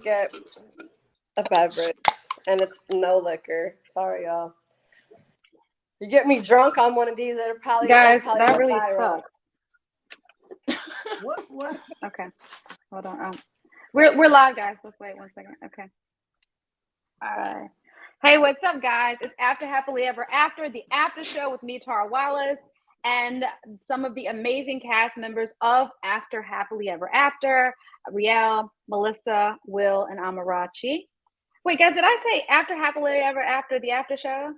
get a beverage, and it's no liquor. Sorry, y'all. You get me drunk on one of these, it'll probably Guys, probably that go really viral. sucks. What? Okay, hold on. We're live, guys. Let's wait 1 second. Okay. All right. Hey, what's up, guys? It's After Happily Ever After, the after show with me, Tara Wallace, and some of the amazing cast members of After Happily Ever After: Riel, Melissa, Will, and Amarachi. Wait, guys, did I say After Happily Ever After, the after show?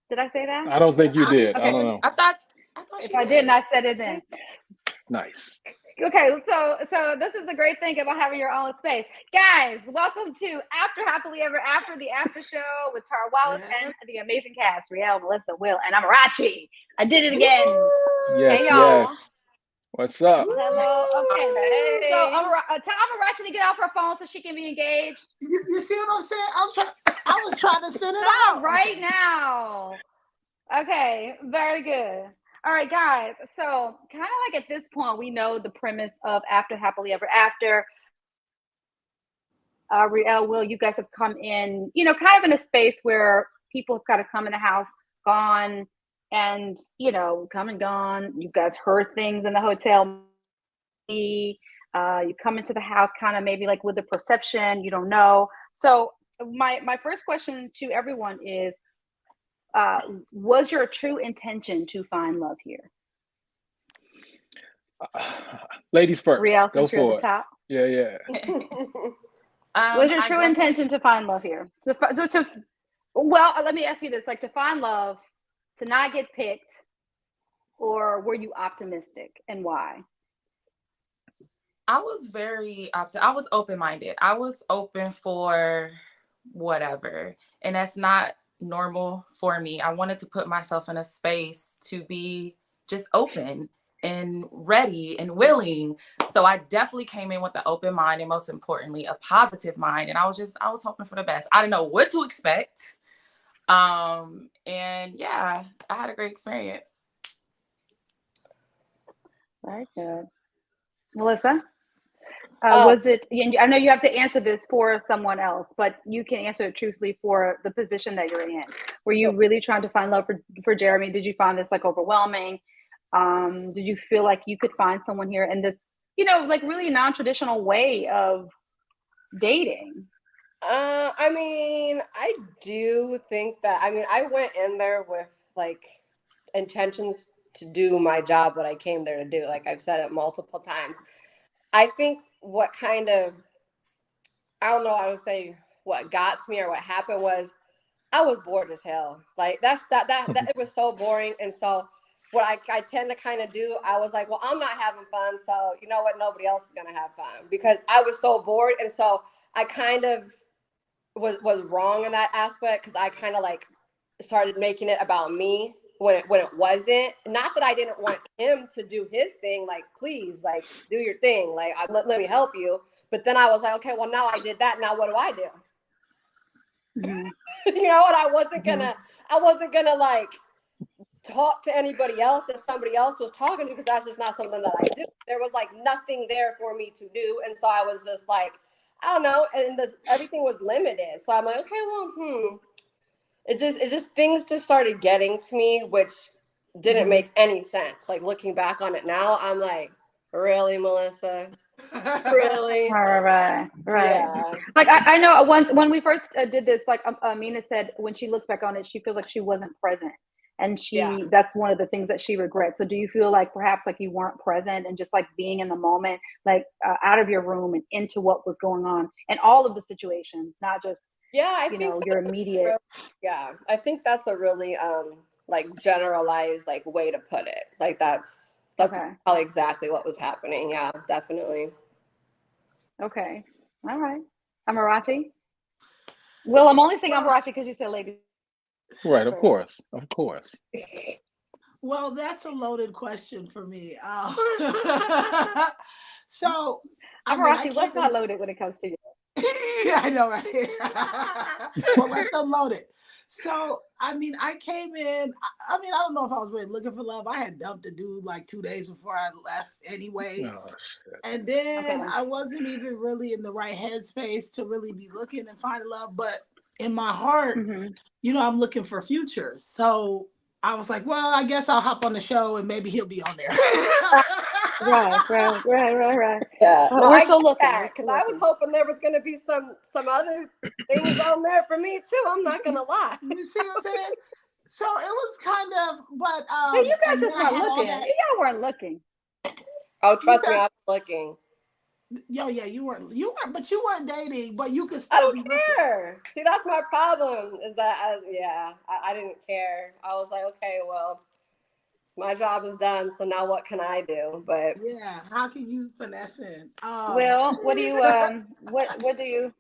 Did I say that? I don't think you did. Okay. I don't know. I thought If I didn't, I said it then. Nice. Okay, so this is the great thing about having your own space. Guys, welcome to After Happily Ever After, the after show with Tara Wallace and the amazing cast, Riel, Melissa, Will, and Amarachi. I did it again. Yes, Hey, y'all. yes. What's up? Hello. Okay. Hey. So tell Amarachi to get off her phone so she can be engaged. You see what I'm saying? I was trying to send it out Right now. Okay, very good. All right, guys. So kind of like at this point, we know the premise of After Happily Ever After. Riel, Will, you guys have come in, kind of in a space where people have got to come in the house, gone, and, come and gone. You guys heard things in the hotel. You come into the house kind of maybe like with the perception, you don't know. So my first question to everyone is, was your true intention to find love here? Ladies first. Riel, Go since you're for at the it. top. Yeah. Was your true intention to find love here? Well, let me ask you this: like, to find love, to not get picked, or were you optimistic, and why? I was very I was open-minded. I was open for whatever, and that's not normal for me. I wanted to put myself in a space to be just open and ready and willing. So I definitely came in with an open mind, and most importantly, a positive mind. And I was hoping for the best. I didn't know what to expect. And yeah, I had a great experience. Very good. Melissa? Was it, I know you have to answer this for someone else, but you can answer it truthfully for the position that you're in. Were you really trying to find love for Jeremy? Did you find this like overwhelming? Did you feel like you could find someone here in this, like really non-traditional way of dating? I mean, I do think that, I went in there with like intentions to do my job, what I came there to do. Like I've said it multiple times. I think what kind of, I don't know, I would say what got to me or what happened was I was bored as hell. Like that it was so boring. And so what I tend to kind of do, I was like, well, I'm not having fun. So you know what? Nobody else is going to have fun because I was so bored. And so I kind of was wrong in that aspect because I kind of like started making it about me when it wasn't. Not that I didn't want him to do his thing, like please, like do your thing, like let me help you. But then I was like, okay, well now I did that. Now what do I do? Mm-hmm. You know, and I wasn't gonna like talk to anybody else that somebody else was talking to because that's just not something that I do. There was like nothing there for me to do, and so I was just like, I don't know, and everything was limited. So I'm like, okay, well, It just things just started getting to me, which didn't make any sense. Like looking back on it now, I'm like, really, Melissa? Really? Right. Yeah. Like I know once when we first did this, like Amina said, when she looks back on it, she feels like she wasn't present, and that's one of the things that she regrets. So do you feel like perhaps like you weren't present and just like being in the moment, like out of your room and into what was going on and all of the situations, not just I think your immediate. I think that's a really like generalized like way to put it. Like that's Okay. probably exactly what was happening. Yeah, definitely. Okay. All right. Amarachi? Well, I'm only saying Amarachi because you said lady. Right, of course. Well, that's a loaded question for me. So Amarachi, what's not loaded when it comes to you? Yeah, I know, right? Well, let's unload it. So, I mean, I came in, I mean, I don't know if I was really looking for love. I had dumped a dude like 2 days before I left anyway. Oh, shit. And then Okay. I wasn't even really in the right headspace to really be looking and finding love. But in my heart, Mm-hmm. you know, I'm looking for future. So I was like, well, I guess I'll hop on the show and maybe he'll be on there. Right. Yeah, no, We're I still get looking. that because I was hoping there was going to be some other things on there for me too. I'm not going to lie. You see what I'm saying? So it was kind of, but So you guys and just then I weren't had all looking. that. Y'all weren't looking. Oh, trust me, said- I was looking. Yo, yeah, you weren't, but you weren't dating, but you could I still don't be looking. care. See, that's my problem. Is that I didn't care. I was like, okay, well, my job is done, so now what can I do? But Yeah, how can you finesse in? Well, what do you what do you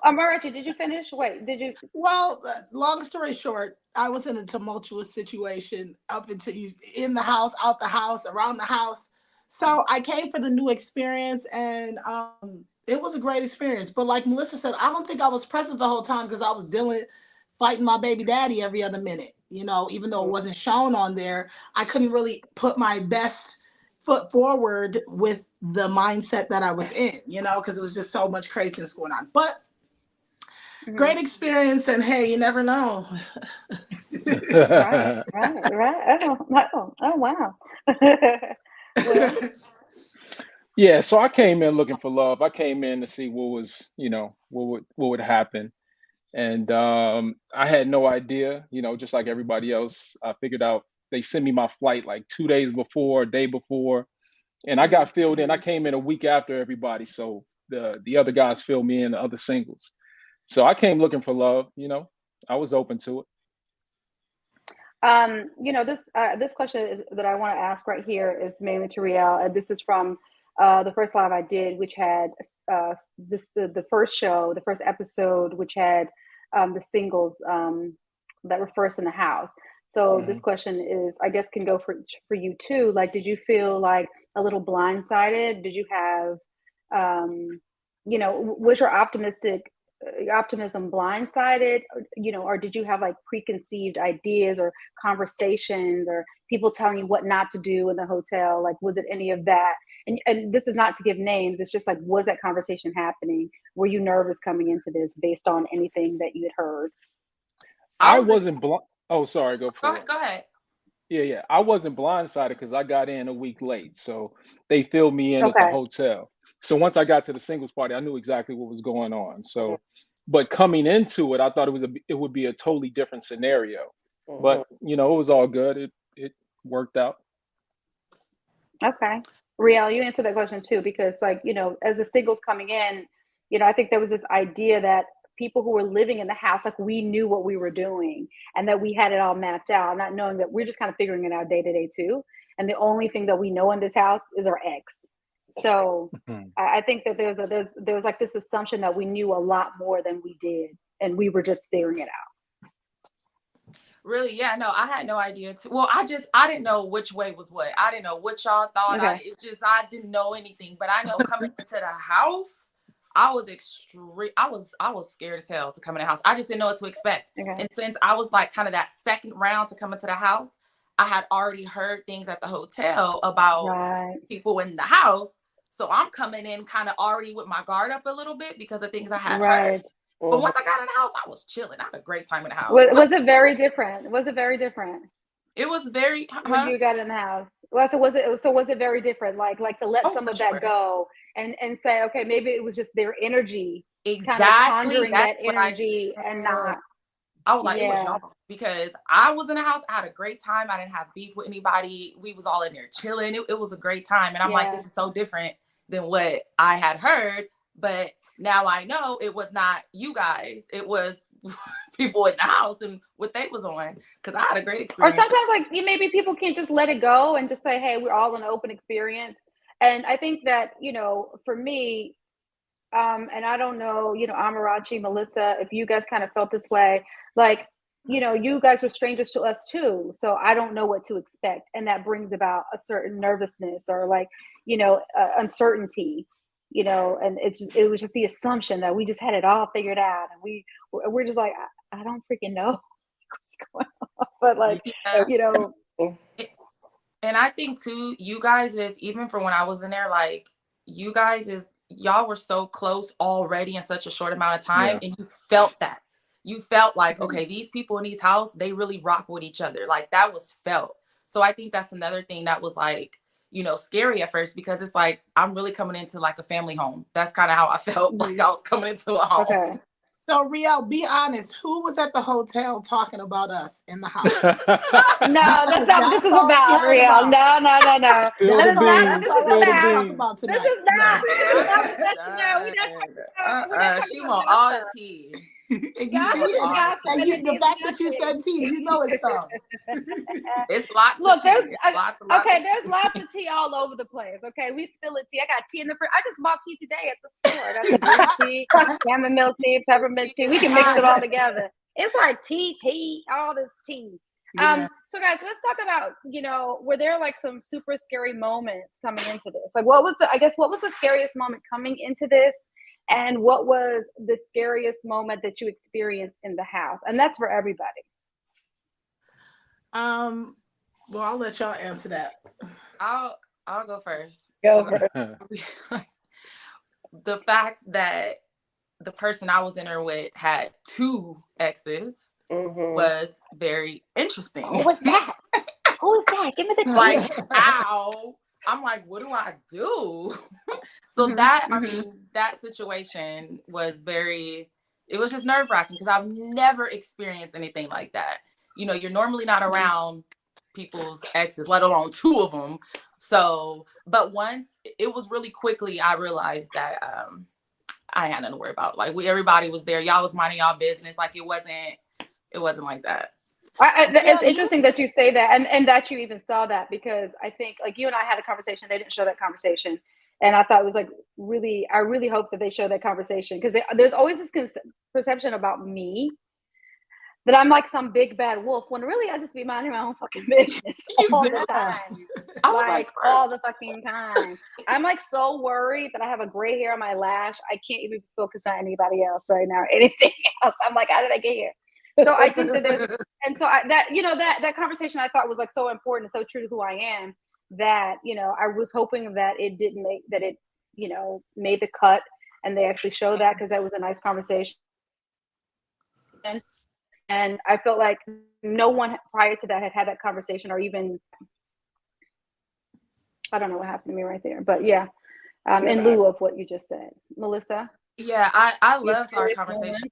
Marachi, did you finish? Wait, did you Well, long story short, I was in a tumultuous situation up until you in the house, out the house, around the house. So I came for the new experience, and it was a great experience. But like Melissa said, I don't think I was present the whole time because I was fighting my baby daddy every other minute. You know, even though it wasn't shown on there, I couldn't really put my best foot forward with the mindset that I was in. You know, because it was just so much craziness going on. But great experience, and hey, you never know. right. Oh wow. Well, Yeah, so I came in looking for love. I came in to see what was, what would happen. And I had no idea, just like everybody else. I figured out they sent me my flight like 2 days before, a day before, and I got filled in. I came in a week after everybody, so the other guys filled me in, the other singles. So I came looking for love. I was open to it. this question that I want to ask right here is mainly to Riel. This is from the first live I did, which had the first show, the first episode, which had the singles that were first in the house. So this question is, I guess, can go for you too. Like, did you feel like a little blindsided? Did you have, was your optimism blindsided, or did you have like preconceived ideas or conversations or people telling you what not to do in the hotel? Like, was it any of that? And this is not to give names. It's just like, was that conversation happening? Were you nervous coming into this based on anything that you had heard? I wasn't Oh, sorry. Go for it. Go ahead. Yeah. I wasn't blindsided because I got in a week late. So they filled me in at the Okay. hotel. So once I got to the singles party, I knew exactly what was going on. So, but coming into it, I thought it would be a totally different scenario. But it was all good. It worked out. Okay. Riel, you answered that question too, because as the singles coming in, I think there was this idea that people who were living in the house, like we knew what we were doing and that we had it all mapped out, not knowing that we're just kind of figuring it out day to day too. And the only thing that we know in this house is our ex. So I think that there was like this assumption that we knew a lot more than we did, and we were just figuring it out. Really? Yeah, no, I had no idea. Well, I didn't know which way was what. I didn't know what y'all thought. Okay. I didn't know anything. But I know coming into the house, I was scared as hell to come in the house. I just didn't know what to expect. Okay. And since I was like kind of that second round to come into the house, I had already heard things at the hotel about people in the house. So I'm coming in kind of already with my guard up a little bit because of things I had heard. But once I got in the house, I was chilling. I had a great time in the house. Was it very different? Was it very different? It was very. When you got in the house. Well, so was it very different? Like to let some of that go and say, okay, maybe it was just their energy, exactly, kind of conjuring that energy and not. I was like, it was y'all, because I was in the house. I had a great time. I didn't have beef with anybody. We was all in there chilling. It was a great time. And I'm like, this is so different than what I had heard. But now I know it was not you guys. It was people in the house and what they was on, because I had a great experience. Or sometimes like maybe people can't just let it go and just say, hey, we're all in an open experience. And I think that, for me, and I don't know, Amarachi, Melissa, if you guys kind of felt this way, like, you guys were strangers to us too. So I don't know what to expect. And that brings about a certain nervousness or like, uncertainty, and it was just the assumption that we just had it all figured out. And we're just like, I don't freaking know what's going on. But like, Yeah. you know, And I think too, you guys is, even from when I was in there, like you guys is, y'all were so close already in such a short amount of time, Yeah. and you felt that. You felt like, okay, these people in these house, they really rock with each other. Like that was felt. So I think that's another thing that was like, you know, scary at first, because it's like I'm really coming into like a family home. That's kind of how I felt, like I was coming into a home. okay. So, Riel, be honest. Who was at the hotel talking about us in the house? No, that's not what this is all we about, heard Riel. about. No. Spill That the is not what beans. this is Spill the about. beans. About This tonight. is not. No. This is not what that's about. We're not talking about. We're not talking She about want all the gossip. tea. And you Gossip see, is all gossip, and and you, it the means fact that you nothing. said tea, you know it's some. It's lots Look, of there's tea. Lots of okay. tea. There's lots of tea all over the place. Okay, we spill it tea. I got tea in the fridge. I just bought tea today at the store. I got some green tea, chamomile tea, peppermint tea. We can mix it all together. It's like tea, all this tea. Yeah. So guys, let's talk about, you know, were there like some super scary moments coming into this? Like what was the scariest moment coming into this? And what was the scariest moment that you experienced in the house? And that's for everybody. Well, I'll let y'all answer that. I'll go first. Go for it. The fact that the person I was in there with had 2 exes was very interesting. Who was that? Who is that? Give me the tea. Like, ow. I'm like, what do I do? So that, I mean, that situation was it was just nerve-wracking, because I've never experienced anything like that. You know, you're normally not around people's exes, let alone 2 of them. So, but once, it was really quickly, I realized that I had nothing to worry about. Like, everybody was there. Y'all was minding y'all business. Like, it wasn't like that. It's interesting that you say that, and that you even saw that, because I think like you and I had a conversation. They didn't show that conversation, and I thought it was like really. I really hope that they show that conversation, because there's always this perception about me that I'm like some big bad wolf, when really I just be minding my own fucking business all the time. I was Like all the fucking time. I'm like so worried that I have a gray hair on my lash. I can't even focus on anybody else right now, anything else. I'm like, how did I get here? So I think that there's, and so that conversation I thought was like so important, so true to who I am, that, you know, I was hoping that it didn't make, that it, you know, made the cut, and they actually showed that, because that was a nice conversation. And I felt like no one prior to that had that conversation, or even, I don't know what happened to me right there, but yeah, in lieu of what you just said, Melissa. Yeah, I loved our conversation.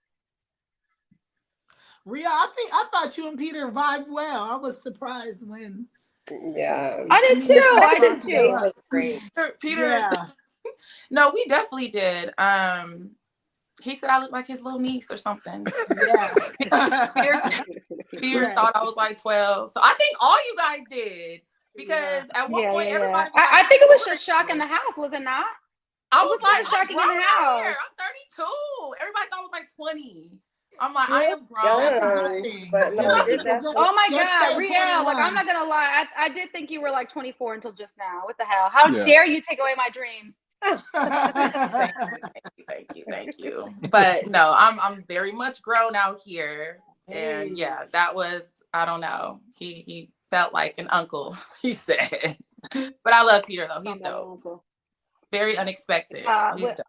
Ria, I thought you and Peter vibed well. I was surprised when. Yeah. I did too. I did too. It was great. Peter. Yeah. No, we definitely did. He said I looked like his little niece or something. Yeah. Peter thought I was like 12. So I think all you guys did, because at one point everybody was I think it was just shock in the house, was it not? I was like, shocking in I'm the grown house. out here. I'm 32. Everybody thought I was like 20. I'm like, I am grown. But no, you're definitely, Oh my Just God, say Riel, like 21. I'm not gonna lie, I did think you were like 24 until just now. What the hell? How Yeah. dare you take away my dreams? Thank you. But no, I'm very much grown out here. And yeah, that was, I don't know. He felt like an uncle, he said. But I love Peter though. He's dope. Very unexpected. He's dope.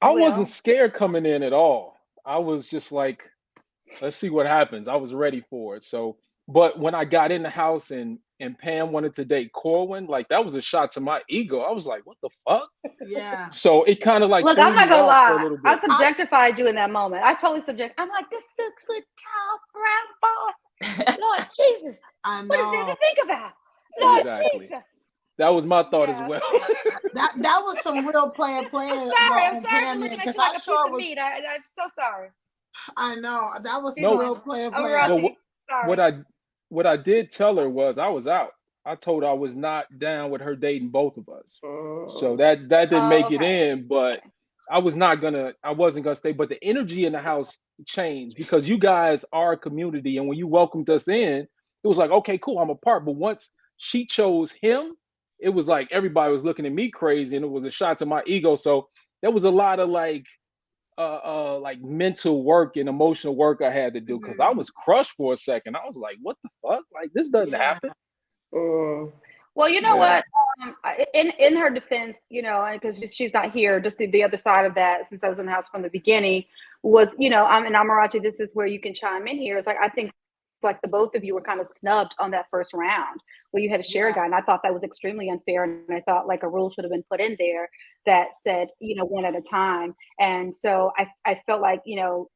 I wasn't scared coming in at all. I was just like, let's see what happens. I was ready for it. So, but when I got in the house and Pam wanted to date Corwin, like that was a shot to my ego. I was like, what the fuck? Yeah. So it kind of like, look, I'm not gonna lie. I bit. subjectified you in that moment. I totally I'm like, this 6-foot tall brown boy. Lord Jesus. I know. What is there to think about? Lord Jesus. That was my thought as well. that was some real plan. I'm sorry for looking at you like a piece of meat. I'm so sorry. I know. That was some real plan. What I did tell her was I was out. I told her I was not down with her dating both of us. So that didn't make it in, but I wasn't gonna stay. But the energy in the house changed, because you guys are a community, and when you welcomed us in, it was like, okay, cool, I'm a part. But once she chose him, it was like everybody was looking at me crazy, and it was a shot to my ego. So there was a lot of like like mental work and emotional work I had to do, because I was crushed for a second. I was like, what the fuck? Like, this doesn't happen. Well, you know what? In her defense, you know, because she's not here, just the other side of that, since I was in the house from the beginning, was, you know, and Amarachi, this is where you can chime in here. It's like, I think like the both of you were kind of snubbed on that first round where you had to share a guy. And I thought that was extremely unfair. And I thought like a rule should have been put in there that said, you know, one at a time. And so I felt like, you know,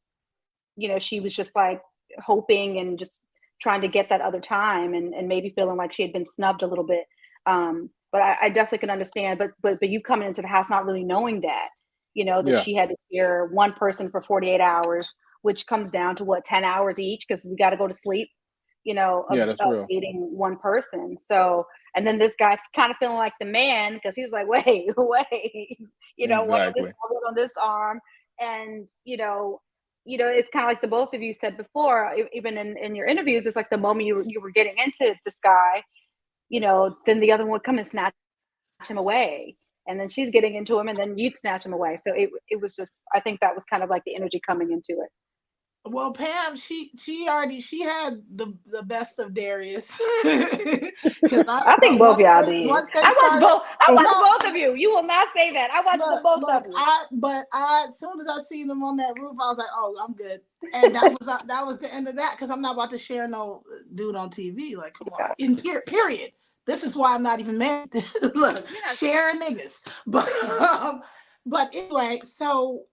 she was just like hoping and just trying to get that other time and maybe feeling like she had been snubbed a little bit. But I definitely can understand, but you coming into the house not really knowing that, you know, that she had to share one person for 48 hours, which comes down to what, 10 hours each, because we got to go to sleep, you know, of dating one person. So, and then this guy kind of feeling like the man, because he's like, wait, you know, one on this arm. And, you know, it's kind of like the both of you said before, even in your interviews, it's like the moment you were getting into this guy, you know, then the other one would come and snatch him away. And then she's getting into him and then you'd snatch him away. So it was just, I think that was kind of like the energy coming into it. Well, Pam, she had the best of Darius. I think both y'all did. I watched both of you. You will not say that. I watched both of you. But as soon as I seen them on that roof, I was like, oh, I'm good. And that was the end of that, because I'm not about to share no dude on TV. Like, come on. In period. This is why I'm not even married. Look, sharing niggas. But anyway, so.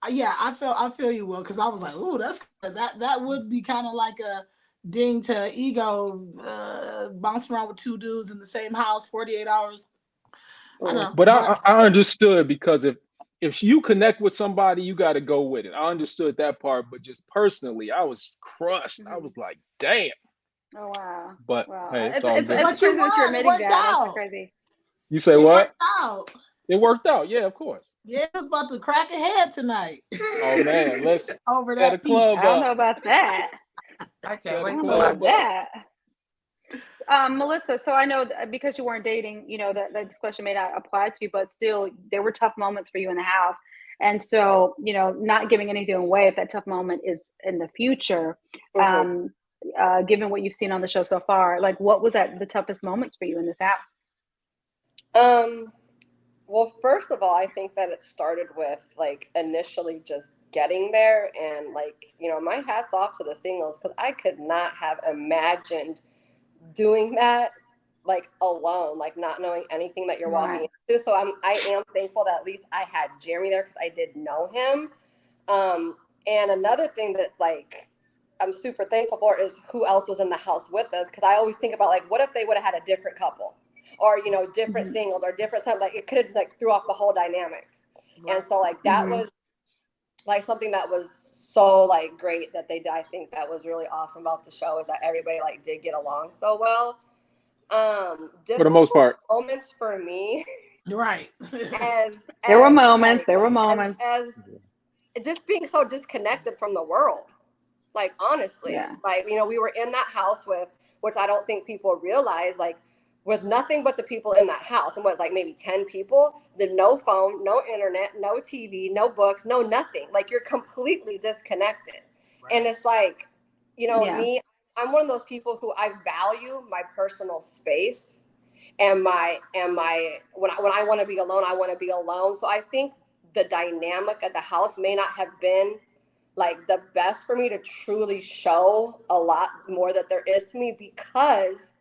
Yeah, I feel you, Will, because I was like, ooh, that would be kind of like a ding to ego, bouncing around with two dudes in the same house, 48 hours. I know, but I understood, because if you connect with somebody, you got to go with it. I understood that part, but just personally, I was crushed. I was like, damn. Oh wow. But wow. Hey, it's all good. It's crazy that you're admitting that. That's crazy. You say what? It worked out. Yeah, of course. Yeah, it was about to crack a head tonight. Oh man, listen. Over that club. I don't know about that. I can't wait about that. Melissa, so I know because you weren't dating, you know, that this question may not apply to you, but still there were tough moments for you in the house. And so, you know, not giving anything away if that tough moment is in the future, given what you've seen on the show so far, like what was the toughest moments for you in this house? Well, first of all, I think that it started with like initially just getting there, and like, you know, my hat's off to the singles, because I could not have imagined doing that like alone, like not knowing anything that you're walking into. So I am thankful that at least I had Jeremy there, because I did know him. And another thing that like I'm super thankful for is who else was in the house with us, because I always think about like, what if they would have had a different couple? Or, you know, different singles or different something, like it could have like threw off the whole dynamic. And so like that was like something that was so like great that they did. I think that was really awesome about the show, is that everybody like did get along so well. For the most part. Moments for me. Right. There were moments. As just being so disconnected from the world. Like honestly, like, you know, we were in that house with, which I don't think people realize, like, with nothing but the people in that house, and was like maybe 10 people, then no phone, no internet, no TV, no books, no nothing. Like you're completely disconnected. And it's like, you know, me, I'm one of those people who I value my personal space and when I want to be alone, I want to be alone. So I think the dynamic at the house may not have been like the best for me to truly show a lot more that there is to me, because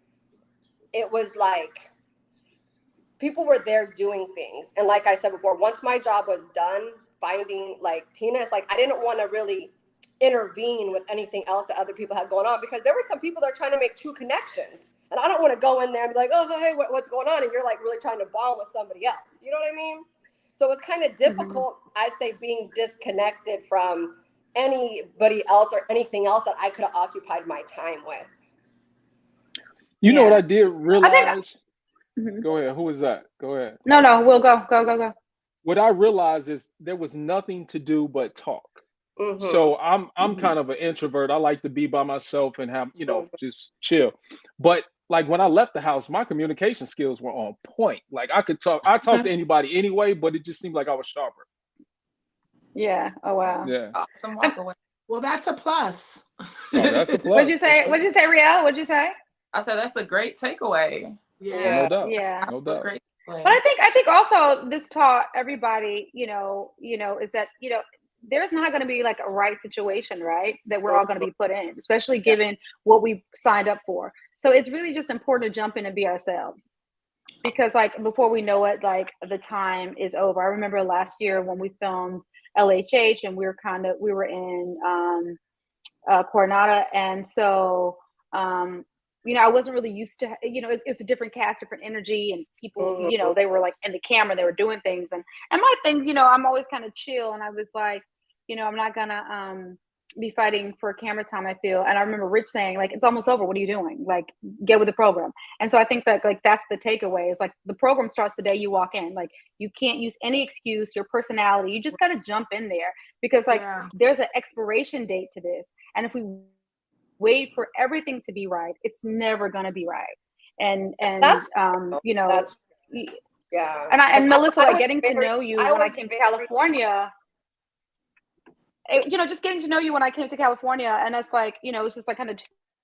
it was like people were there doing things. And like I said before, once my job was done finding like Tina, it's like I didn't want to really intervene with anything else that other people had going on, because there were some people that are trying to make true connections. And I don't want to go in there and be like, oh, hey, what's going on? And you're like really trying to bond with somebody else. You know what I mean? So it's kind of difficult, I'd say, being disconnected from anybody else or anything else that I could have occupied my time with. You know what I did realize? Go ahead. Who was that? Go ahead. No, we'll go. What I realized is there was nothing to do but talk. So I'm kind of an introvert. I like to be by myself and have, you know, just chill. But like when I left the house, my communication skills were on point. Like I talked to anybody anyway, but it just seemed like I was sharper. Yeah. Oh wow. Yeah. Awesome walk away. Well, that's a plus. Oh, that's a plus. What'd you say? What'd you say, Riel? What'd you say? I said that's a great takeaway. Yeah. No doubt. Yeah. No A doubt. great takeaway. But I think also this taught everybody, is that, there's not going to be like a right situation, right? That we're all going to be put in, especially given what we signed up for. So it's really just important to jump in and be ourselves, because like before we know it, like the time is over. I remember last year when we filmed LHH and we were in Coronado, and so I wasn't really used to, it's a different cast, different energy, and people, they were like in the camera, they were doing things, and my thing, I'm always kind of chill, and I was like, I'm not gonna be fighting for camera time, I feel. And I remember Rich saying, like, it's almost over, what are you doing? Like, get with the program. And so I think that, like, that's the takeaway, is like the program starts the day you walk in. Like, you can't use any excuse, your personality, you just got to jump in there, because like there's an expiration date to this, and if we wait for everything to be right, it's never going to be right. And that's, yeah. And Melissa, like, getting to know you when I came to California, just getting to know you when I came to California, and it's like, it's just like kind of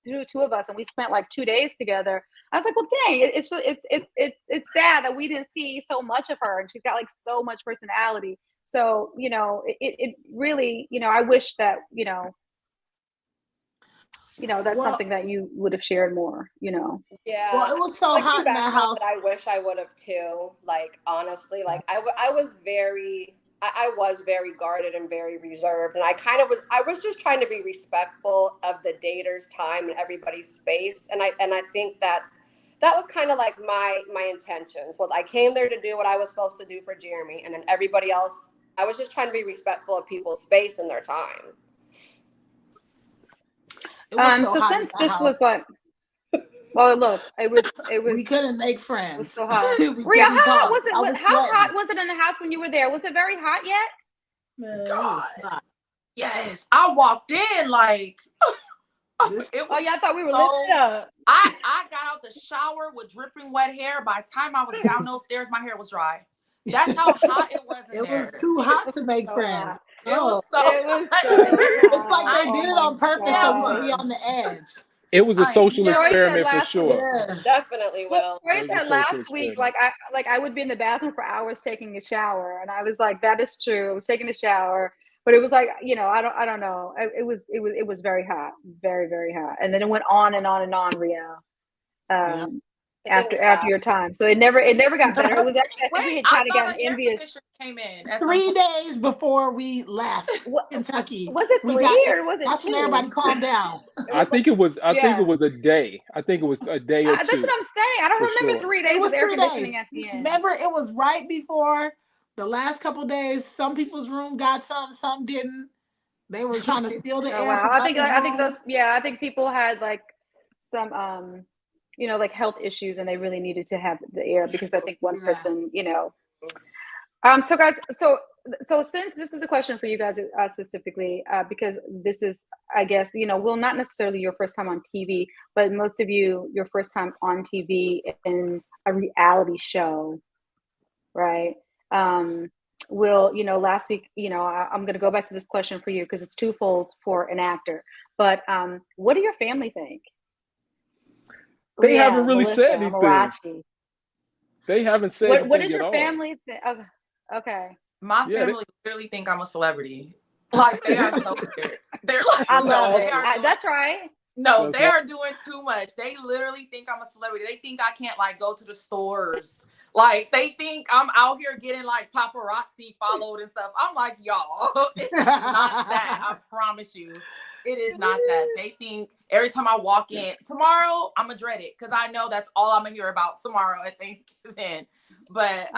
two of us, and we spent like 2 days together. I was like, well, dang, it's sad that we didn't see so much of her, and she's got like so much personality. So, it really, I wish that, that's something that you would have shared more, Yeah. Well, it was so hot in that house. I wish I would have too. Like, honestly, like I was very guarded and very reserved. And I was just trying to be respectful of the daters' time and everybody's space. And I think that was kind of like my intentions. Was I came there to do what I was supposed to do for Jeremy, and then everybody else, I was just trying to be respectful of people's space and their time. So since this was like, well, look, it was. We couldn't make friends. It was so hot. Rhea, how hot was it? How hot was it in the house when you were there? Was it very hot yet? Man, God. Yes, I walked in like. I thought we were lifted up. I got out the shower with dripping wet hair. By the time I was down those stairs, my hair was dry. That's how hot it was in there. It was too hot to make friends. It was so It's like they did it on purpose so we would be on the edge. It was a social experiment for sure. Yeah. Definitely will. Roy said last week, like I would be in the bathroom for hours taking a shower, and I was like, that is true. I was taking a shower, but it was like, I don't know. It was very hot, very, very hot, and then it went on and on and on, Riel. After your time, so it never got better. It was actually, I think we had kind of gotten envious. Came in 3 days before we left Kentucky. Was it 3 or was it 2? That's when everybody calmed down. I think it was. I think it was a day. I think it was a day or two. That's what I'm saying. I don't remember 3 days of air conditioning at the end. Remember, it was right before the last couple of days. Some people's room got some didn't. They were trying to steal the air. Wow. I think people had like some like health issues, and they really needed to have the air, because I think one person, so guys, so since this is a question for you guys specifically, because this is, I guess, well, not necessarily your first time on TV, but most of you, your first time on TV in a reality show, right? Last week, I'm going to go back to this question for you because it's twofold for an actor, but what do your family think? They haven't really said anything. Marachi. They haven't said anything. What does your family think? Okay. My family literally think I'm a celebrity. Like, they are so weird. They're like, I love it. That's right. No, they are doing too much. They literally think I'm a celebrity. They think I can't like go to the stores. Like, they think I'm out here getting like paparazzi followed and stuff. I'm like, y'all, it's not that. I promise you. It is not that. They think every time I walk in, tomorrow I'm gonna dread it, because I know that's all I'm gonna hear about tomorrow at Thanksgiving. But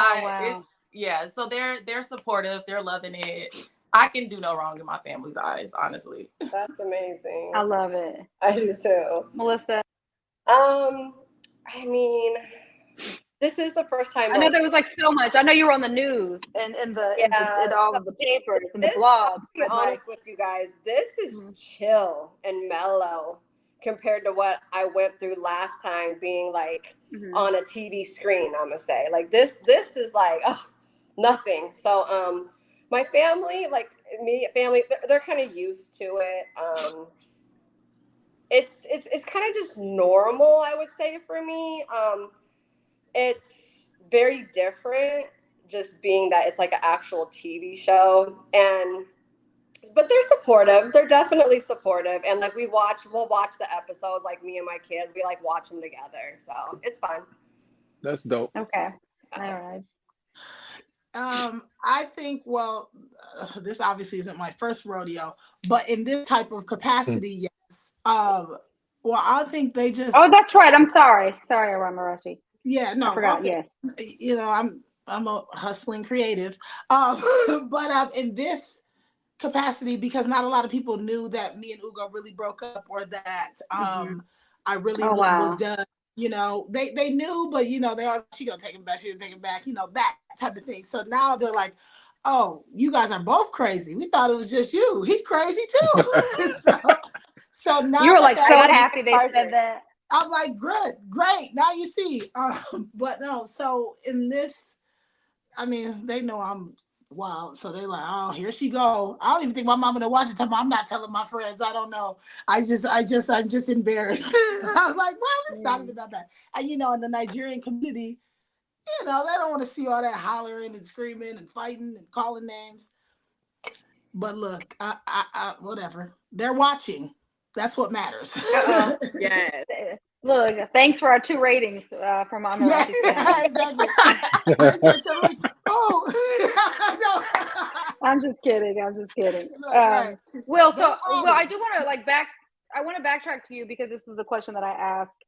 so they're supportive, they're loving it. I can do no wrong in my family's eyes, honestly. That's amazing. I love it. I do too. Melissa? I mean, this is the first time. I know there was like so much. I know you were on the news and in all of the papers and the blogs. To be honest with you guys, this is chill and mellow compared to what I went through last time, being like on a TV screen. I'm gonna say, like, this is like nothing. So my family, like, immediate family, they're kind of used to it. It's kind of just normal, I would say, for me. It's very different, just being that it's like an actual TV show, and but they're supportive. They're definitely supportive, and like we'll watch the episodes, like me and my kids, we like watch them together, so it's fun. That's dope. Okay. All right. I think, well, this obviously isn't my first rodeo, but in this type of capacity, yes. Well, I think they just. Oh, that's right. I'm sorry. Sorry, Ramarashi. Yeah, no, I forgot. okay. Yes. You know, I'm a hustling creative, but in this capacity, because not a lot of people knew that me and Ugo really broke up, or that I really was done. You know, they knew, but you know, they always, she gonna take him back, she gonna take him back, you know, that type of thing. So now they're like, oh, you guys are both crazy. We thought it was just you. He crazy too. so now you were like so happy they said that. I'm like, great. Now you see. But no, so in this, I mean, they know I'm wild, so they're like, oh, here she go. I don't even think my mom gonna watch it. I'm not telling my friends. I don't know. I'm just embarrassed. I was like, well, it's not even that bad. And you know, in the Nigerian community, you know, they don't want to see all that hollering and screaming and fighting and calling names. But look, I whatever. They're watching. That's what matters. Yes. Look, thanks for our 2 ratings from Mama. Yeah, exactly. Oh, no. I'm just kidding. Right. Will, I do want to I want to backtrack to you, because this is a question that I asked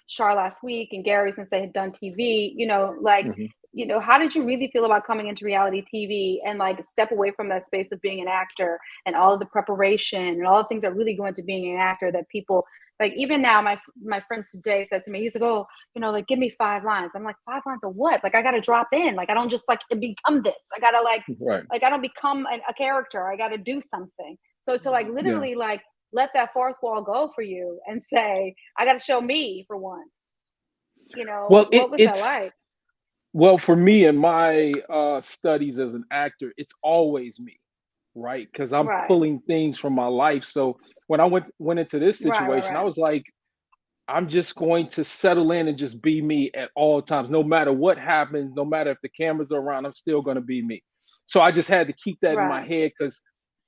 Char last week and Gary, since they had done TV, you know, like, you know, how did you really feel about coming into reality TV and like step away from that space of being an actor and all of the preparation and all the things that really go into being an actor that people like, even now, my friends today said to me, he's like, oh, you know, like, give me 5 lines. I'm like, 5 lines of what? Like, I got to drop in. Like, I don't just like become this. I got to like, I don't become a character. I got to do something. So to like literally like let that fourth wall go for you and say, I got to show me for once. You know, well, what was that like? Well, for me in my studies as an actor, it's always me, right? Because I'm pulling things from my life. So when I went into this situation, I was like, I'm just going to settle in and just be me at all times, no matter what happens, no matter if the cameras are around, I'm still going to be me. So I just had to keep that in my head, because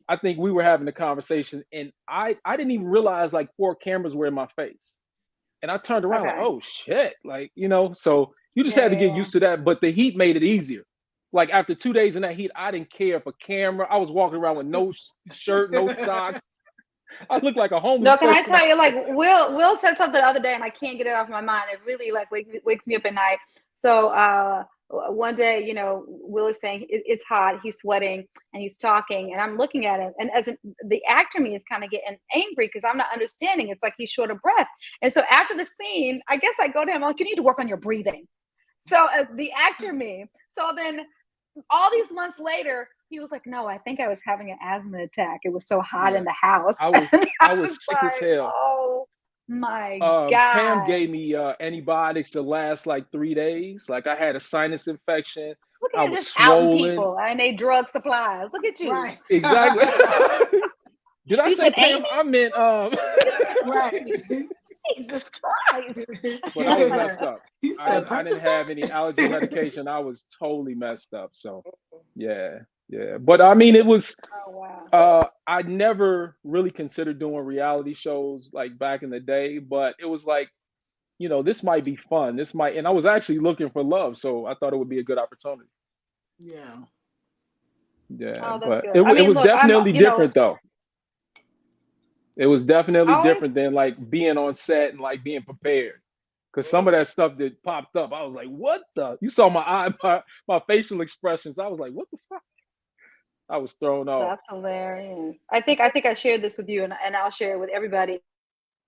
I think we were having a conversation and I didn't even realize like 4 cameras were in my face. And I turned around like, oh shit, like, you know, so you just had to get used to that. But the heat made it easier. Like after 2 days in that heat, I didn't care if a camera. I was walking around with no shirt, no socks. I looked like a homeless person. No, can I tell you, like Will said something the other day, and I can't get it off my mind. It really like wakes me up at night. So one day, you know, Will is saying it's hot, he's sweating, and he's talking, and I'm looking at him, and the actor me is kind of getting angry because I'm not understanding. It's like he's short of breath, and so after the scene, I guess I go to him, I'm like, you need to work on your breathing. So as the actor me, so then all these months later, he was like, no, I think I was having an asthma attack. It was so hot in the house. I was sick as hell. Oh my God. Pam gave me antibiotics to last like 3 days. Like I had a sinus infection. Look at I you was just swollen. outing people and they drug supplies. Look at you. Right. Exactly. Did I say Pam? Amy? I meant Right. Jesus Christ. But I was messed up. I didn't have any allergy medication. I was totally messed up. So yeah. But I mean, it was, I never really considered doing reality shows like back in the day, but it was like, you know, this might be fun. And I was actually looking for love. So I thought it would be a good opportunity. Yeah. Yeah. Oh, but good. it was definitely different though. It was definitely different than like being on set and like being prepared. Because some of that stuff that popped up, I was like, what the? You saw my facial expressions. I was like, what the fuck? I was thrown off. That's hilarious. I think I shared this with you, and I'll share it with everybody.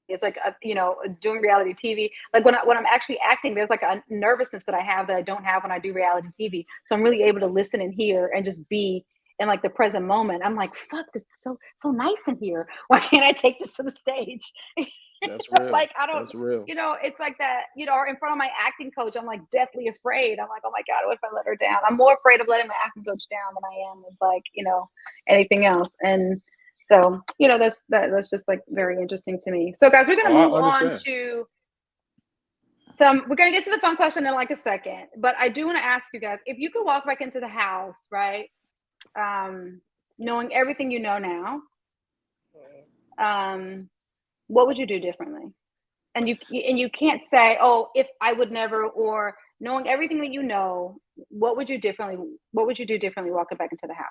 It's like, you know, doing reality TV. Like when I'm actually acting, there's like a nervousness that I have that I don't have when I do reality TV. So I'm really able to listen and hear and just be in like the present moment. I'm like, fuck, this is so nice in here. Why can't I take this to the stage? That's real. Like, I don't, That's real. it's like that, or in front of my acting coach, I'm like deathly afraid. I'm like, oh my God, what if I let her down? I'm more afraid of letting my acting coach down than I am with like, anything else. And so, that's just like very interesting to me. So guys, we're going to move on to we're going to get to the fun question in like a second, but I do want to ask you guys, if you could walk back into the house, right? Knowing everything you know now, what would you do differently? And you can't say, oh, if I would never, or knowing everything that you know, what would you do differently walking back into the house?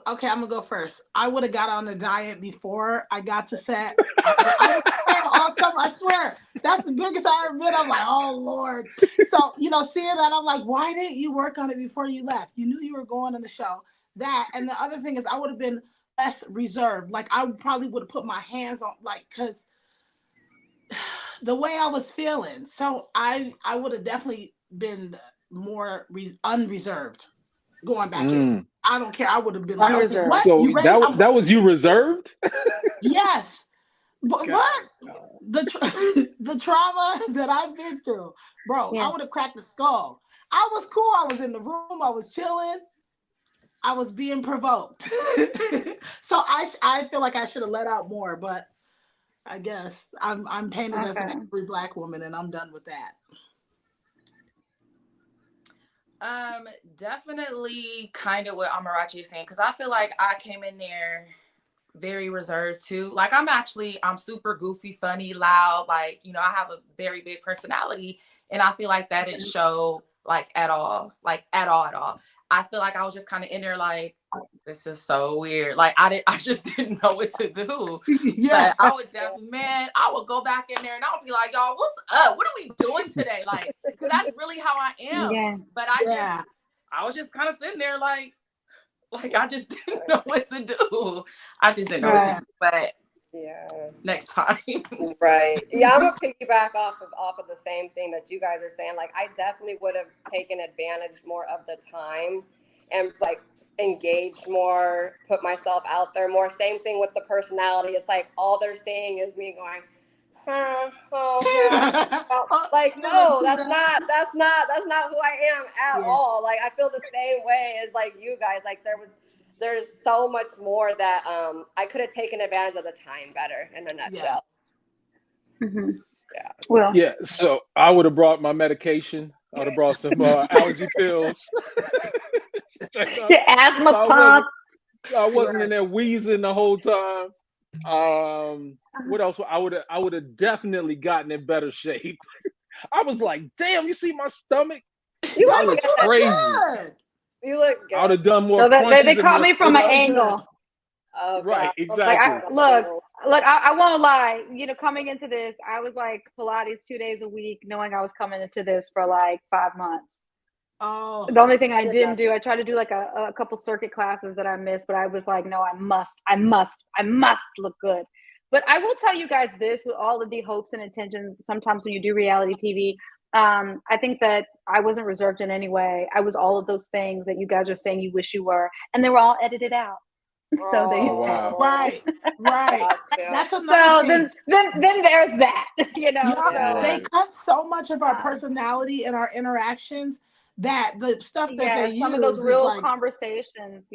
Okay, I'm gonna go first. I would have got on the diet before I got to set. I was saying all summer, I swear, that's the biggest I ever been. I'm like, oh Lord. So, seeing that, I'm like, why didn't you work on it before you left? You knew you were going on the show. That, and the other thing is I would have been less reserved. Like I probably would have put my hands on, like, because the way I was feeling. So I would have definitely been more unreserved going back in. I don't care. I would have been like, what? So that was you reserved? Yes. But what? The trauma that I've been through, bro, I would have cracked the skull. I was cool. I was in the room. I was chilling. I was being provoked. So I feel like I should have let out more, but I guess I'm painted as an angry Black woman, and I'm done with that. Definitely kind of what Amarachi is saying, because I feel like I came in there very reserved too. Like I'm super goofy, funny, loud, like, I have a very big personality, and I feel like that didn't show like at all. I feel like I was just kind of in there like, this is so weird. Like I just didn't know what to do. Yeah. But I would definitely, I would go back in there and I would be like, y'all, what's up? What are we doing today? Like, because that's really how I am. Yeah. But I was just kind of sitting there like I just didn't know what to do. I just didn't know what to do. But next time. Right. Yeah, I'm gonna piggyback off of the same thing that you guys are saying. Like I definitely would have taken advantage more of the time and like engaged more, put myself out there more. Same thing with the personality. It's like all they're saying is me going, like, no, that's not who I am at all. Like I feel the same way as like you guys. Like there's so much more that I could have taken advantage of the time better in a nutshell. Mm-hmm. Yeah. Well. Yeah. So I would have brought my medication. I would have brought some allergy pills. Your asthma pump. I wasn't in there wheezing the whole time. What else? I would have definitely gotten in better shape. I was like, damn, you see my stomach? I was crazy. Good. You look good. I would have done more. So they caught me from an angle. Oh, right, exactly. Like, look, I won't lie. Coming into this, I was like Pilates 2 days a week, knowing I was coming into this for like 5 months. Oh. The only thing I didn't do, I tried to do like a couple circuit classes that I missed, but I was like, no, I must look good. But I will tell you guys this, with all of the hopes and intentions, sometimes when you do reality TV, I think that I wasn't reserved in any way. I was all of those things that you guys are saying you wish you were, and they were all edited out. So there you go. Right. That's another thing. Then there's that. So they cut so much of our personality and our interactions that the stuff that they use, some of those real conversations,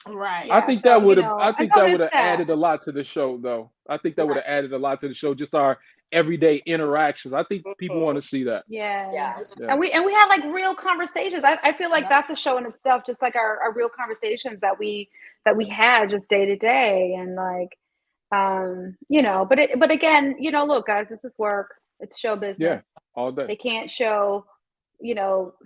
right. I think that would have added a lot to the show, though. I think that would have added a lot to the show, just our everyday interactions. I think people want to see that. Yeah. And we had like real conversations. I feel like that's a show in itself, just like our real conversations that we had just day to day, and like but again, look guys, this is work. It's show business. All day. They can't show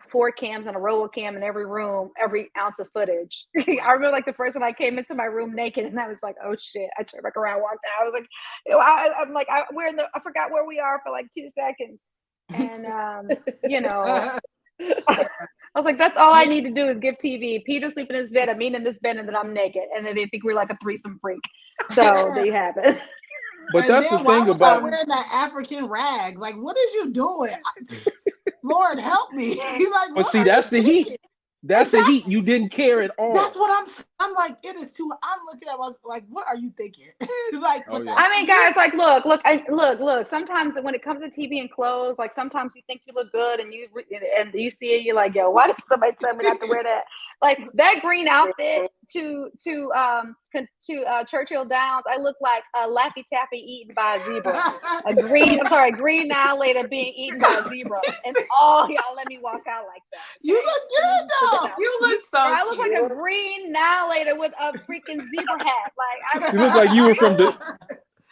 4 cams and a roll cam in every room, every ounce of footage. I remember like the first time I came into my room naked, and I was like, oh shit. I turned back around, walked out. I was like, I'm like, I forgot where we are for like 2 seconds. And I was like, that's all I need to do is give TV. Peter sleep in his bed, I'm in this bed, and then I'm naked. And then they think we're like a threesome freak. So there you have it. But that's the thing about wearing that African rag. Like, what is you doing? Lord help me. Like, but see, that's the heat. That's the heat. You didn't care at all. That's what I'm like, it is too. I'm looking at us like, what are you thinking? Like, Oh, yeah. I mean, guys, like, look. Sometimes when it comes to TV and clothes, like sometimes you think you look good, and you see it, you're like, yo, why did somebody tell me not to wear that? Like that green outfit to Churchill Downs, I look like a Laffy Taffy eaten by a zebra. A green now later being eaten by a zebra, and all y'all let me walk out like that. You look good though. You look so I look cute. like a green now later with a freaking zebra hat. Like You look like you were from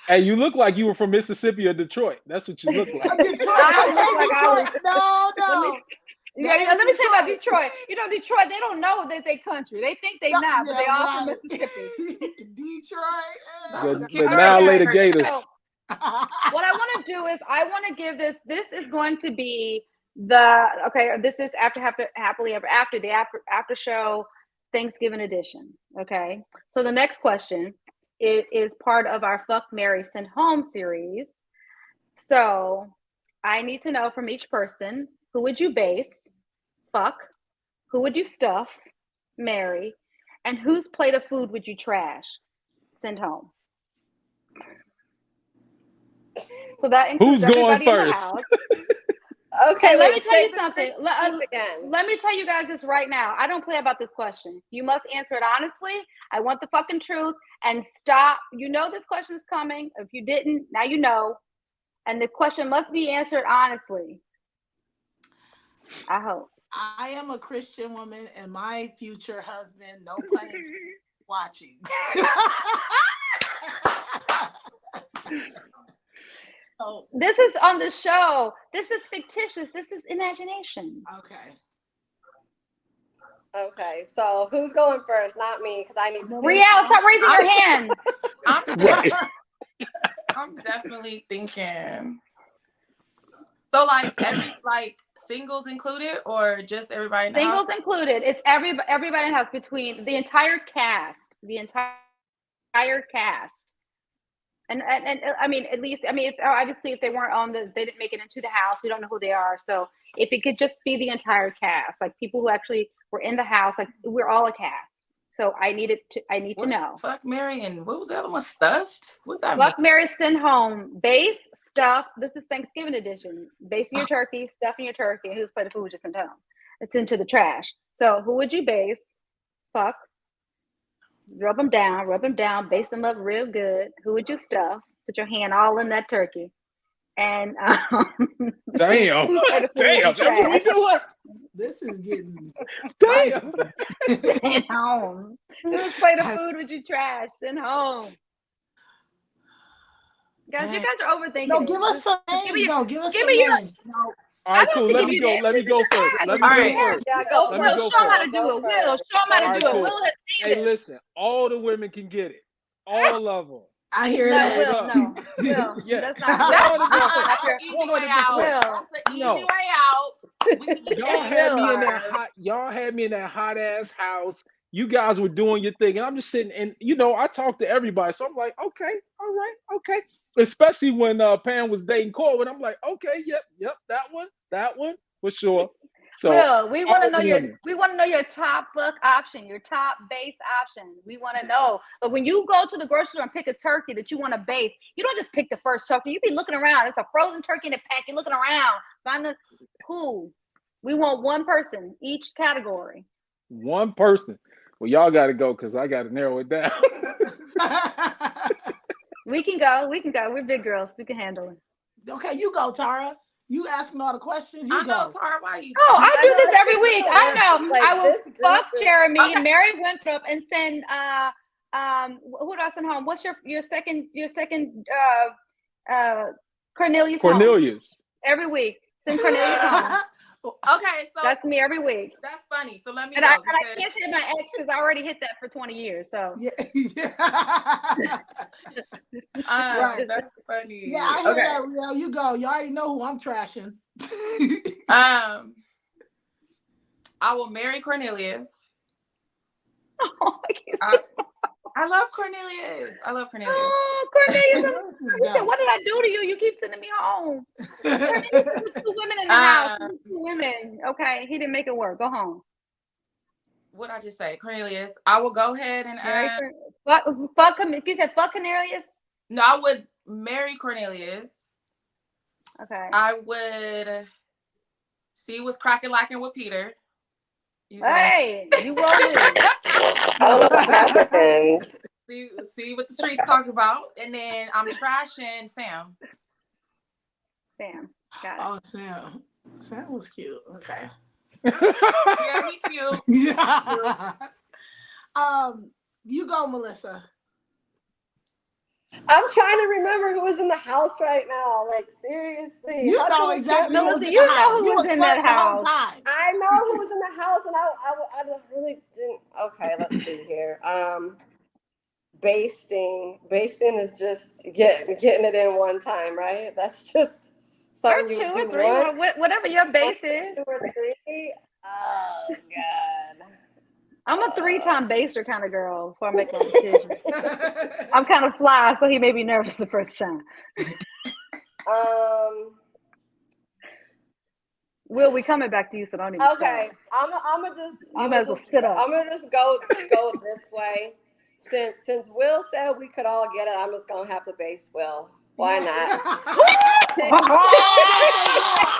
Hey, you look like you were from Mississippi or Detroit. That's what you look like. No. Let me say about Detroit. You know, Detroit, they don't know that they country. They think they not, but they all from Mississippi. Detroit. The now later Gators. So, what I want to do is I want to give this is going to be this is happily ever after the after show Thanksgiving edition. Okay. So the next question, it is part of our Fuck, Marry, Send Home series. So I need to know from each person, who would you base, fuck, who would you stuff, marry, and whose plate of food would you trash, send home? So that includes Who's going everybody in the first? house. Okay, And let me wait, tell you say something. again. Let me tell you guys this right now. I don't play about this question. You must answer it honestly. I want the fucking truth. And stop. You know this question is coming. If you didn't, now you know. And the question must be answered honestly. I hope. I am a Christian woman, and my future husband, no pun intended, watching. So, this is on the show. This is fictitious. This is imagination. okay. So who's going first? Not me, because I need to. Riel, stop raising your hand. I'm definitely thinking. So like singles included, or just everybody in the Singles house? included. It's everybody in the house, between the entire cast. And I mean, at least, I mean, obviously if they weren't they didn't make it into the house, we don't know who they are. So if it could just be the entire cast, like people who actually were in the house, like we're all a cast. So I need to know. Fuck, Mary, and what was the other one? Stuffed? What that Fuck, mean? marry, send home. Base, stuff. This is Thanksgiving edition. Basing your turkey, stuffing your turkey, and who's plate of food just send home. It's into the trash. So who would you base? Fuck. Rub them down, base them up real good. Who would you stuff? Put your hand all in that turkey. And Damn. That's what we doing. This is getting Damn. Send home. Whose plate of food would you trash? Send home. Guys, you guys are overthinking. No, give us some names. Give me your. All right, cool. Let me go first. Yeah, go. Let me Will, go show them how first. to do it. Will, show them how to do it. Cool. Will has seen Hey, this. listen, all the women can get it. All of them. I hear that. No. Yeah. That's not That's the easy way out. Will. That's the easy way out. Y'all had me in that hot ass house. You guys were doing your thing, and I'm just sitting, and I talked to everybody, so I'm like, okay, all right, okay. Especially when Pam was dating Corwin, I'm like, okay, yep, that one for sure. So Will, we want to know your top book option, your top base option. We want to know. But when you go to the grocery store and pick a turkey that you want to base, you don't just pick the first turkey. You be looking around. It's a frozen turkey in a pack. You're looking around. Find the who. We want one person each category. One person. Well, y'all got to go because I got to narrow it down. We can go. We're big girls. We can handle it. Okay, you go, Tara. You asking all the questions. I know, Tara. Why you? Oh, I do this every week. I know. Like, I will fuck Jeremy, Okay. Mary Winthrop, and send who do I send home? What's your second Cornelius home? Cornelius. Every week. Send Cornelius home. Okay, so That's me every week. that's funny. So let me And know. I can't say my ex because I already hit that for 20 years. So Yeah. Right. That's funny. Yeah, I hear that, Riel. You go. You already know who I'm trashing. I will marry Cornelius. oh, I can't say. I love Cornelius. Oh, Cornelius. He said, what did I do to you? You keep sending me home. Cornelius, with 2 women in the house. 2 women. Okay, he didn't make it work. Go home. what I just say, Cornelius. I will go ahead and fuck him. If you said fuck Cornelius. No, I would marry Cornelius. Okay. I would see what's cracking lacking with Peter. Hey, you will lose. I don't know what happened. See what the streets talk about, and then I'm trashing Sam. Sam, got it. Oh, Sam. Sam was cute. Okay. Yeah, he cute. Yeah. You go, Melissa. I'm trying to remember who was in the house right now. Like, seriously. You know exactly who was in the house. know who was in that house. I know who was in the house, and I really didn't. Okay, let's see here. Basting is just getting it in one time, right? That's just something you do three, once. whatever your base is. 2 or 3. Oh God. I'm a 3-time baser kind of girl before I make my decision. I'm kind of fly, so he made me nervous the first time. Will, we coming back to you, so don't even okay. start. I'm gonna just. You might as well sit up. I'm gonna just go this way. Since Will said we could all get it, I'm just gonna have to base Will. Why not?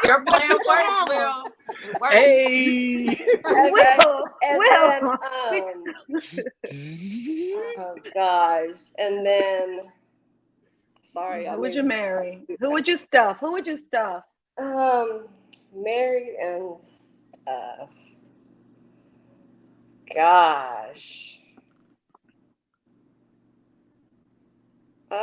Your plan works, Will. It works. Hey. Will. Oh gosh. And then sorry. Who would you marry? Who would you stuff? Marry and stuff. Gosh. I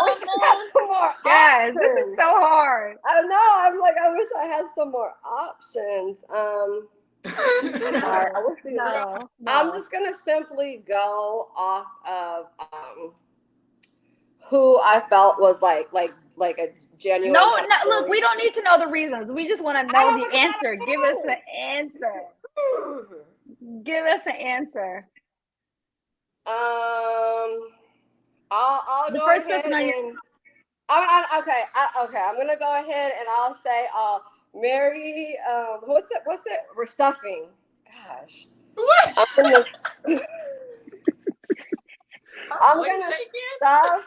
wish I had some more Guys, options. this is so hard. I know. I'm like, I wish I had some more options. No. I'm just gonna simply go off of who I felt was like a genuine. No, look, we don't need to know the reasons. We just want to know the answer. Give us the answer. Give us an answer. I'll The go first ahead person on your- and okay. I'm gonna go ahead and I'll say marry what's it? We're stuffing. Gosh. What? I'm gonna stuff.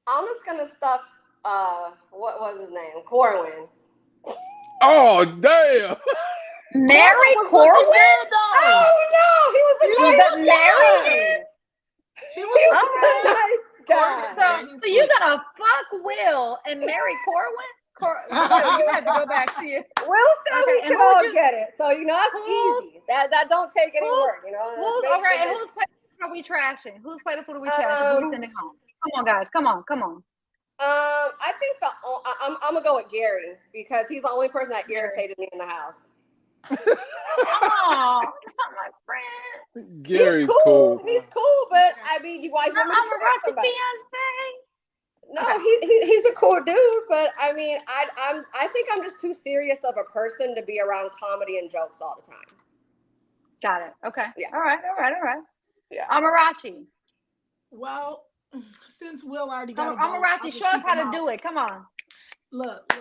I'm just gonna stuff what was his name? Corwin. Oh damn. Mary Corwin? Oh no, he was a nice guy. He He was was a nice guy. So you're gonna fuck Will and marry Corwin? You have to go back to you. Will said we can all get it. So that's easy. That don't take any work, Who's all right? And whose plate are we trashing? Whose plate of food are we trashing? Who we sending home? Come on, guys. Come on. I think I'm gonna go with Gary because he's the only person that irritated me in the house. Oh, that's not my friend. Gary's He's cool. He's cool, but I mean, you guys want me to trash somebody. No, Okay. he's a cool dude, but I mean, I think I'm just too serious of a person to be around comedy and jokes all the time. Got it. Okay. Yeah. All right. Yeah. Amarachi. Well, since Will already got Amarachi, show us how to do it. Come on. Look.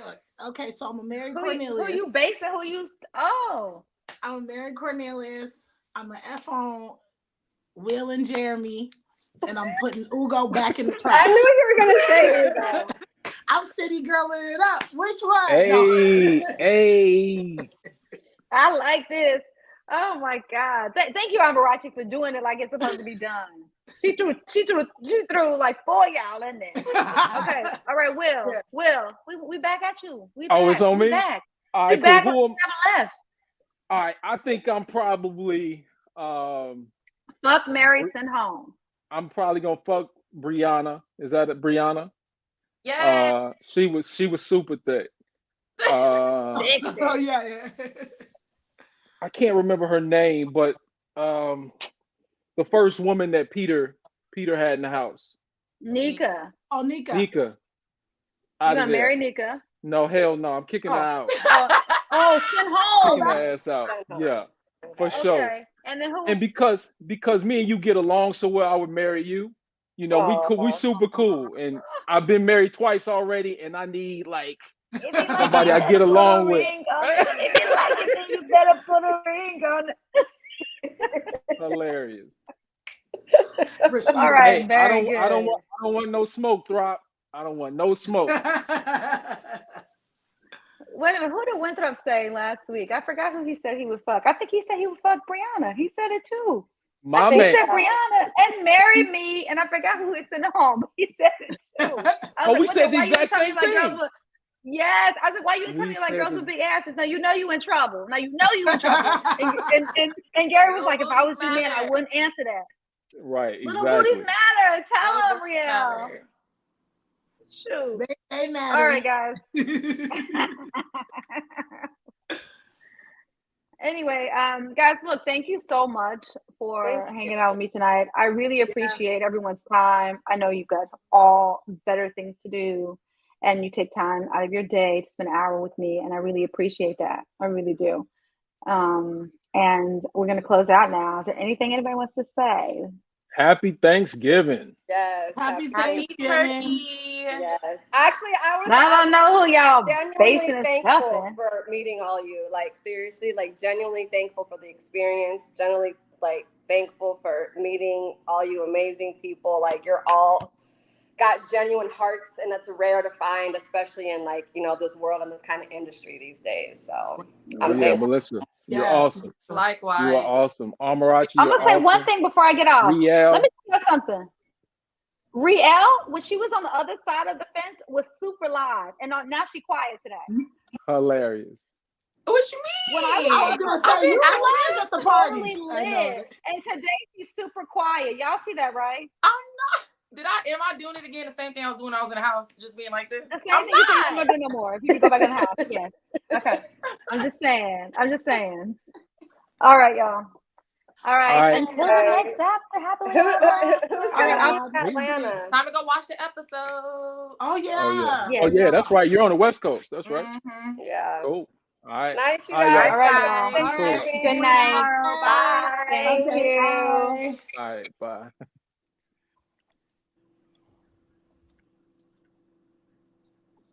Okay, so I'm gonna marry Cornelius. Who you basing? Who you? Oh. I'm gonna marry Cornelius. I'm gonna F on Will and Jeremy, and I'm putting Ugo back in the trash. I knew you were gonna say Ugo. I'm city girling it up. Which one? Hey. I like this. Oh my God! Thank you, Amarachi, for doing it like it's supposed to be done. She threw like 4 y'all in there. Okay, all right, Will, we back at you. It's on me. Back. All right, back. cool. Left. All right, I think I'm probably fuck Mary, send home. I'm probably gonna fuck Brianna. Is that it, Brianna? Yeah. She was super thick. Oh yeah. I can't remember her name, but the first woman that Peter had in the house. Nika. Oh, Nika. Nika. You gonna marry Nika? No, hell no. I'm kicking her out. Send home. Kicking her ass out. Yeah, for sure. Okay. And then who? And because me and you get along so well, I would marry you. We super cool, and I've been married twice already, and I need like If you like somebody it, I better get put a along with. ring on it. If you like it, then you better put a ring on it. Hilarious. Rashida. All right, Hey, very good. I don't want no smoke drop. I don't want no smoke. Wait a minute, who did Winthrop say last week? I forgot who he said he would fuck. I think he said he would fuck Brianna. He said it too. My He man. said Brianna and marry me, and I forgot who he sent home. But he said it too. I was We like, said the why you exact telling same me like girls thing. with? Yes, I was like, why you telling We me like said girls the- with big asses? Now you know you in trouble. Now you know you in trouble. And Gary was Little like, if I was booties your man, I matter. wouldn't answer that. Right, Little booties exactly. matter. Tell Little him, booties Riel. matter. Shoot. They matter. All right, guys. Anyway, guys, look, thank you so much for Thank hanging you. out with me tonight. I really appreciate Yes. everyone's time. I know you guys have all better things to do, and you take time out of your day to spend an hour with me, and I really appreciate that. I really do. And we're going to close out now. Is there anything anybody wants to say? Happy Thanksgiving. Yes. Happy Happy Thanksgiving. turkey. Yes. Actually, I Now I don't know who y'all genuinely basing this stuff thankful in. for meeting all you. Like seriously, like genuinely thankful for the experience. Genuinely like thankful for meeting all you amazing people. Like you're all got genuine hearts, and that's rare to find, especially in like this world and this kind of industry these days. So I'm Yeah, thankful. Melissa, you're Yes. awesome. Likewise. You are awesome. Amarachi, I'm you're going to say one awesome. thing before I get off. Riel. Let me tell you something. Riel, when she was on the other side of the fence, was super live, and now she's quiet today. Hilarious. What you mean? When I I was gonna say you were live at the totally parties. I know lit, that. and today she's super quiet. Y'all see that, right? I'm not. Am I doing it again? The same thing I was doing when I was in the house, just being like this. The same I'm thing you said you're not. not gonna do no more. If you could go back in the house, yes. Okay. I'm just saying. All right, y'all. All right. All right. Until the next after happily ever. Who's All gonna right, be in Atlanta? Time to go watch the episode. Oh yeah. Oh yeah. Yeah. Oh yeah, that's right. You're on the West Coast. That's right. Mm-hmm. Yeah. Cool. All right. Night, you All right, guys. y'all. All right, Happy y'all. All right. Thanksgiving. Good night. Tomorrow. Bye. Thank Okay, you. bye. All right. Bye.